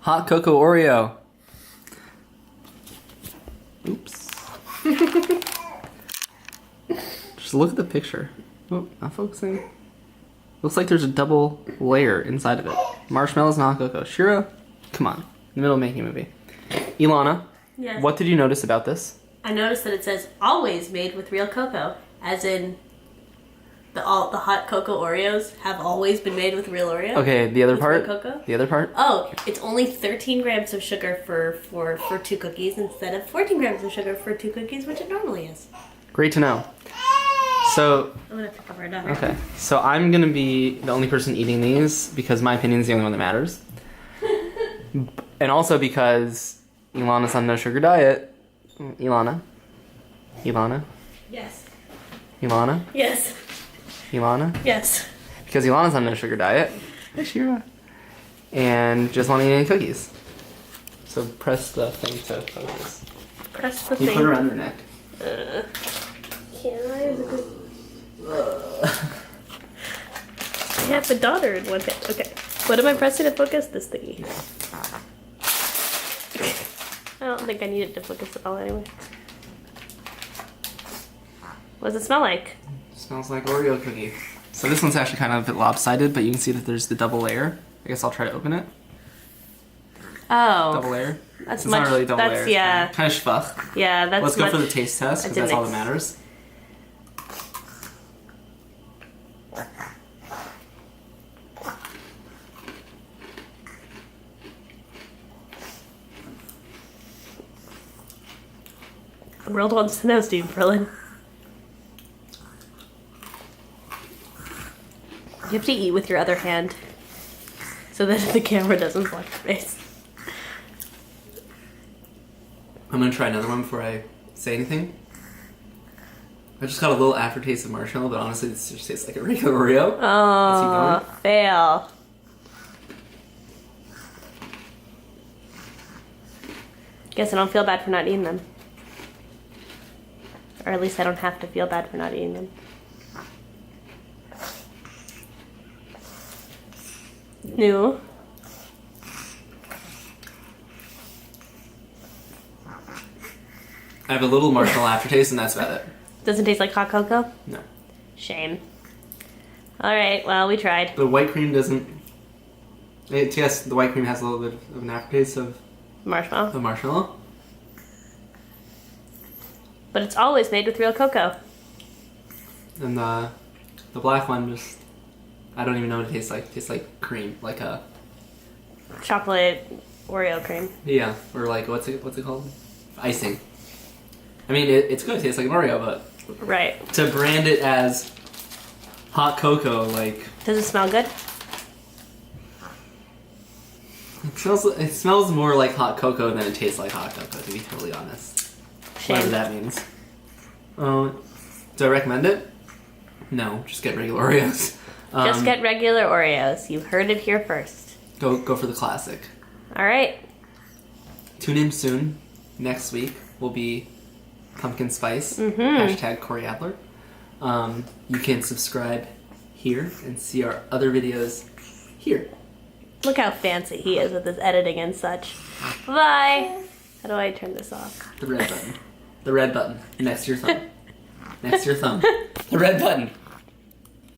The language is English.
Hot cocoa Oreo. Oops. Just look at the picture. Oh, not focusing. Looks like there's a double layer inside of it. Marshmallows and hot cocoa. Shira, come on. In the middle of making a movie. Ilana, Yes. what did you notice about this? I noticed that it says always made with real cocoa, as in the hot cocoa Oreos have always been made with real Oreo. Okay, the other With part. real cocoa? The other part. Oh, it's only 13 grams of sugar for 2 cookies instead of 14 grams of sugar for 2 cookies, which it normally is. Great to know. So, I'm gonna have to cover it up. okay. So I'm gonna be the only person eating these because my opinion is the only one that matters. And also because Ilana's on no sugar diet. Ilana? Yes. Ilana? Yes. Ilana? Yes. Because Ilana's on no sugar diet. Hi, Shira. And just want to eat any cookies. So press the thing to focus. Press the You thing. put it around your neck. Can I? I have a daughter in one hand. Okay. What am I pressing to focus? This thingy. I don't think I need it to focus at all anyway. What does it smell like? Smells like Oreo cookie. So this one's actually kind of a bit lopsided, but you can see that there's the double layer. I guess I'll try to open it. Oh. Double layer. That's It's much, not really double that's, layer. It's yeah. Kind of schwach. Yeah, that's Let's go much, for the taste test, because that's all that matters. The world wants to know, Steve Berlin. You have to eat with your other hand so that the camera doesn't block your face. I'm gonna try another one before I say anything. I just got a little aftertaste of marshmallow, but honestly, this just tastes like a regular Oreo. Oh, fail. Guess I don't feel bad for not eating them. Or at least I don't have to feel bad for not eating them. No. I have a little marshmallow aftertaste, and that's about it. Doesn't taste like hot cocoa? No. Shame. Alright, well, we tried. The white cream doesn't... Yes, the white cream has a little bit of an aftertaste of Marshmallow. the marshmallow. But it's always made with real cocoa. And the black one just... I don't even know what it tastes like. It tastes like cream. Like a... Chocolate Oreo cream. Yeah, or like, what's it called? Icing. I mean, it's good. It tastes like an Oreo, but... Right. To brand it as hot cocoa, like... Does it smell good? It smells more like hot cocoa than it tastes like hot cocoa, to be totally honest. Shame. Whatever that means. Do I recommend it? No, just get regular Oreos. Just get regular Oreos. You heard it here first. Go for the classic. Alright. Tune in soon. Next week will be pumpkin spice. # Corey Adler. You can subscribe here and see our other videos here. Look how fancy he is with his editing and such. Bye. How do I turn this off? The red button. The red button next to your thumb. Next to your thumb. The red button.